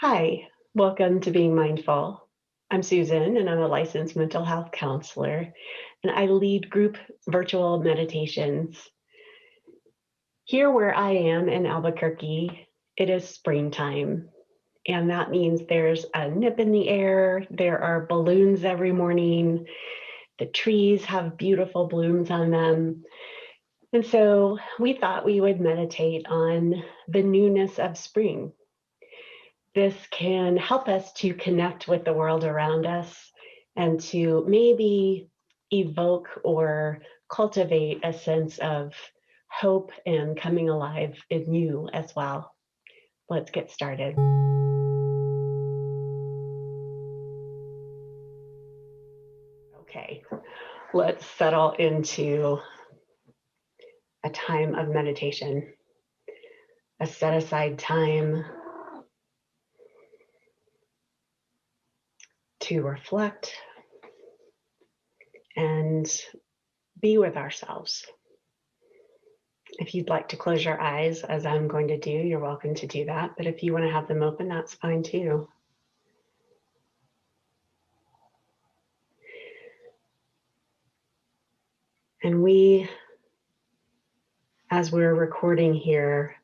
Hi, welcome to Being Mindful. I'm Susan, and I'm a licensed mental health counselor, and I lead group virtual meditations. Here, where I am in Albuquerque, it is springtime, and that means there's a nip in the air, there are balloons every morning, the trees have beautiful blooms on them. And so we thought we would meditate on the newness of spring. This can help us to connect with the world around us and to maybe evoke or cultivate a sense of hope and coming alive in you as well. Let's get started. Okay, let's settle into a time of meditation, a set aside time to reflect and be with ourselves. If you'd like to close your eyes, as I'm going to do, you're welcome to do that. But if you want to have them open, that's fine too. And we, as we're recording here,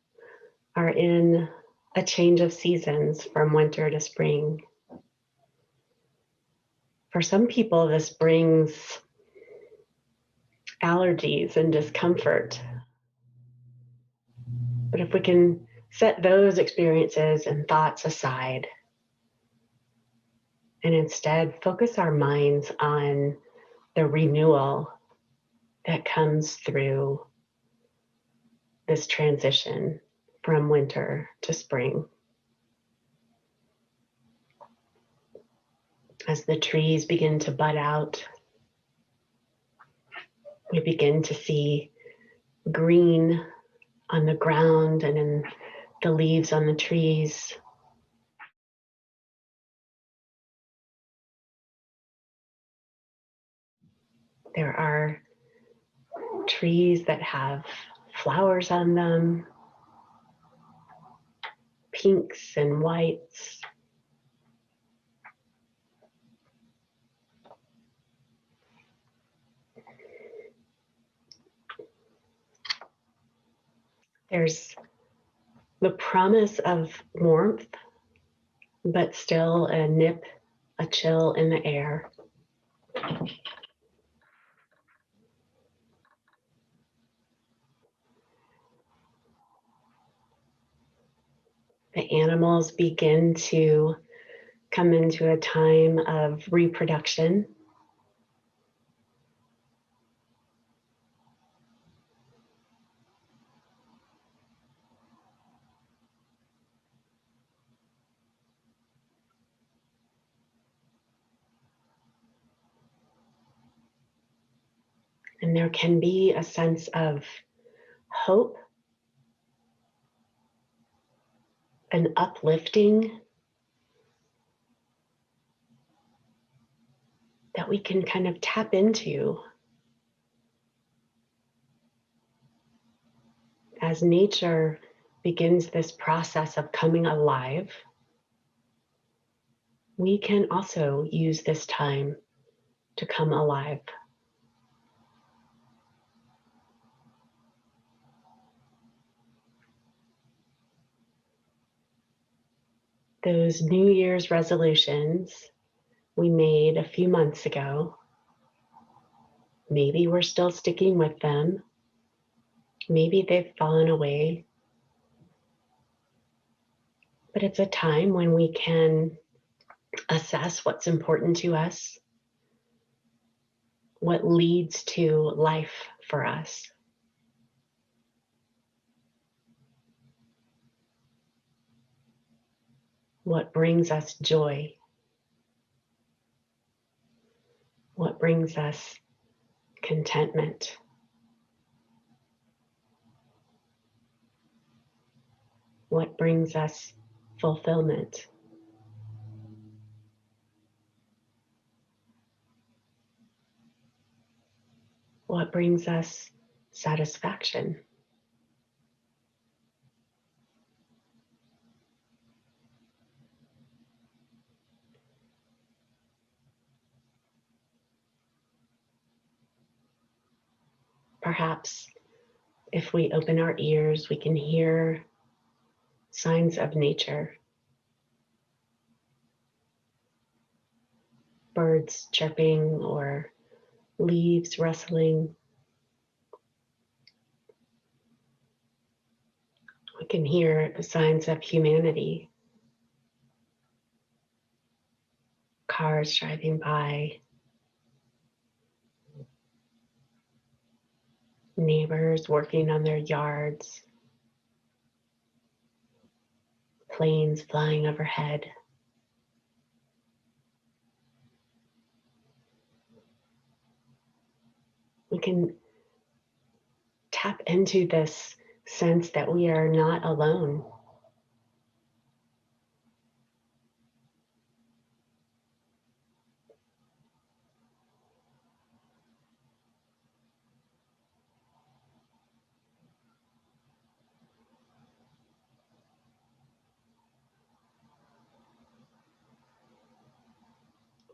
are in a change of seasons from winter to spring. For some people, this brings allergies and discomfort. But if we can set those experiences and thoughts aside and instead focus our minds on the renewal that comes through this transition from winter to spring. As the trees begin to bud out, we begin to see green on the ground and in the leaves on the trees. There are trees that have flowers on them, pinks and whites. There's the promise of warmth, but still a nip, a chill in the air. The animals begin to come into a time of reproduction. And there can be a sense of hope, an uplifting that we can kind of tap into as nature begins this process of coming alive. We can also use this time to come alive. Those New Year's resolutions we made a few months ago, maybe we're still sticking with them. Maybe they've fallen away. But it's a time when we can assess what's important to us, what leads to life for us. What brings us joy? What brings us contentment? What brings us fulfillment? What brings us satisfaction? perhaps if we open our ears, we can hear signs of nature. Birds chirping or leaves rustling. We can hear the signs of humanity. Cars driving by, neighbors working on their yards, planes flying overhead. We can tap into this sense that we are not alone.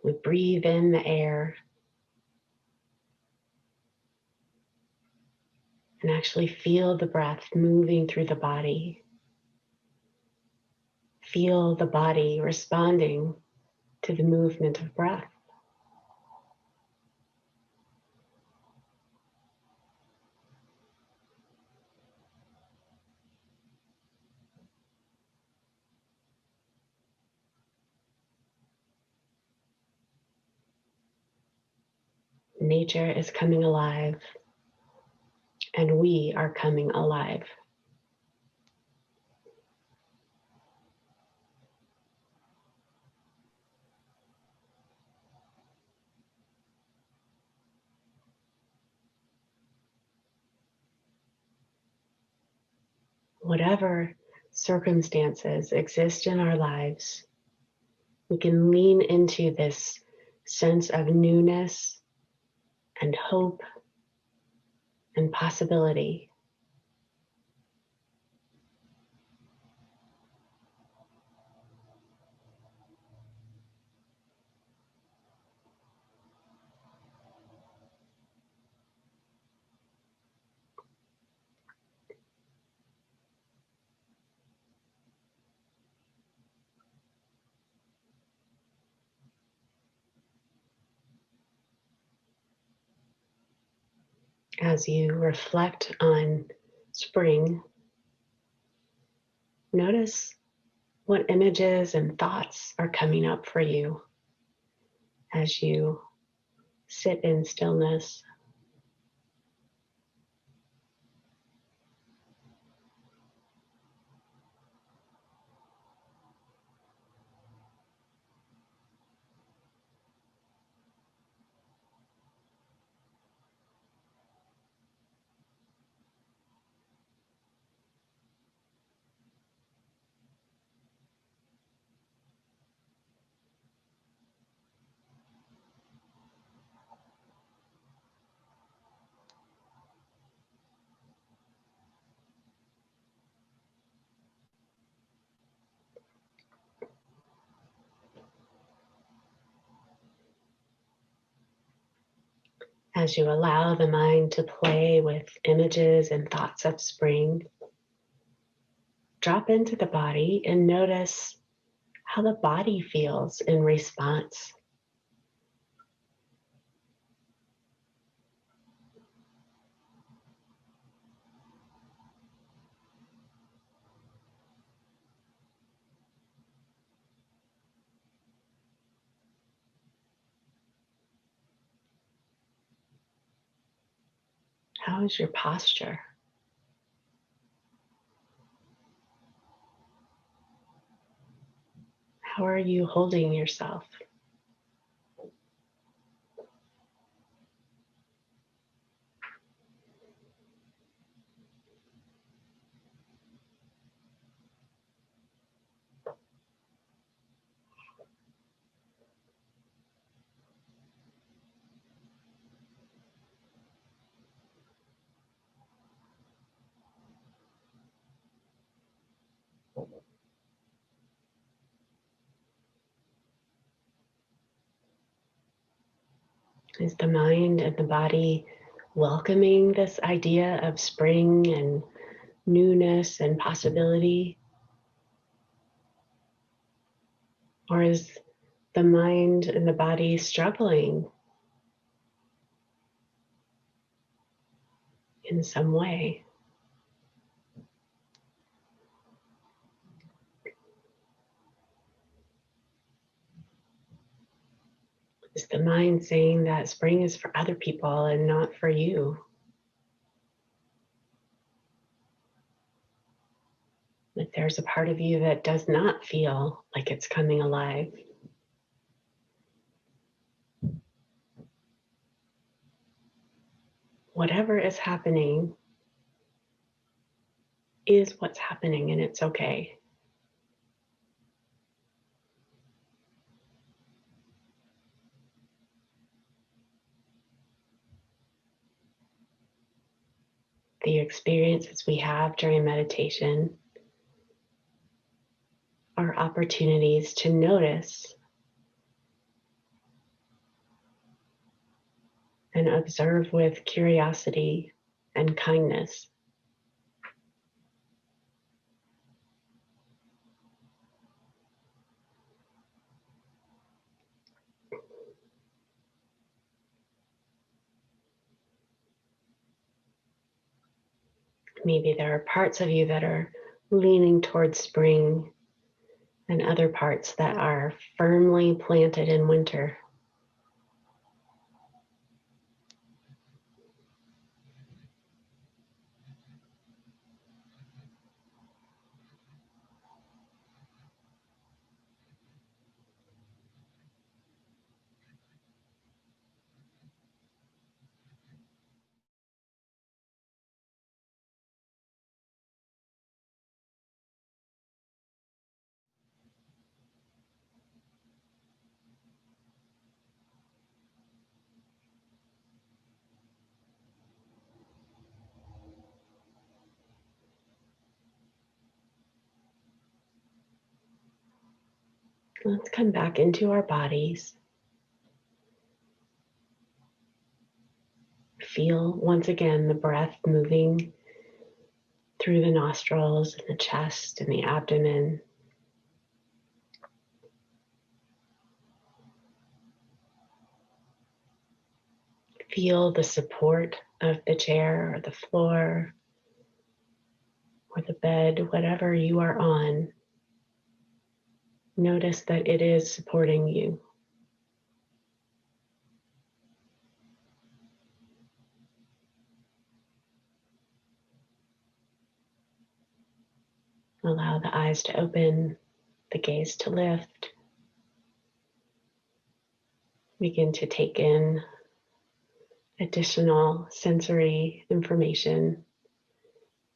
We breathe in the air and actually feel the breath moving through the body. Feel the body responding to the movement of breath. Nature is coming alive, and we are coming alive. Whatever circumstances exist in our lives, we can lean into this sense of newness and hope and possibility. As you reflect on spring, notice what images and thoughts are coming up for you as you sit in stillness. As you allow the mind to play with images and thoughts of spring, drop into the body and notice how the body feels in response. How is your posture? How are you holding yourself? Is the mind and the body welcoming this idea of spring and newness and possibility? Or is the mind and the body struggling in some way? Is the mind saying that spring is for other people and not for you? That there's a part of you that does not feel like it's coming alive? Whatever is happening is what's happening, and it's okay. The experiences we have during meditation are opportunities to notice and observe with curiosity and kindness. Maybe there are parts of you that are leaning towards spring and other parts that are firmly planted in winter. Let's come back into our bodies. Feel once again the breath moving through the nostrils and the chest and the abdomen. Feel the support of the chair or the floor or the bed, whatever you are on. Notice that it is supporting you. Allow the eyes to open, the gaze to lift. Begin to take in additional sensory information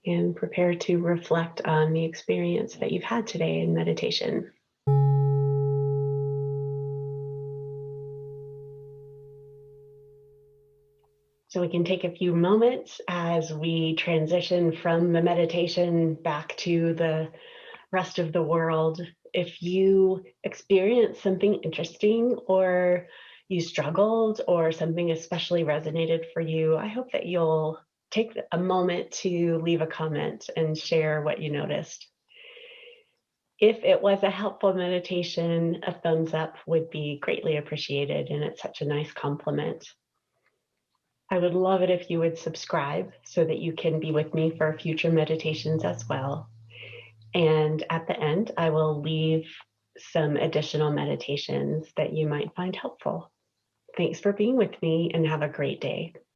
and prepare to reflect on the experience that you've had today in meditation. So we can take a few moments as we transition from the meditation back to the rest of the world. If you experienced something interesting or you struggled or something especially resonated for you, I hope that you'll take a moment to leave a comment and share what you noticed. If it was a helpful meditation, a thumbs up would be greatly appreciated, and it's such a nice compliment. I would love it if you would subscribe so that you can be with me for future meditations as well. And at the end, I will leave some additional meditations that you might find helpful. Thanks for being with me and have a great day.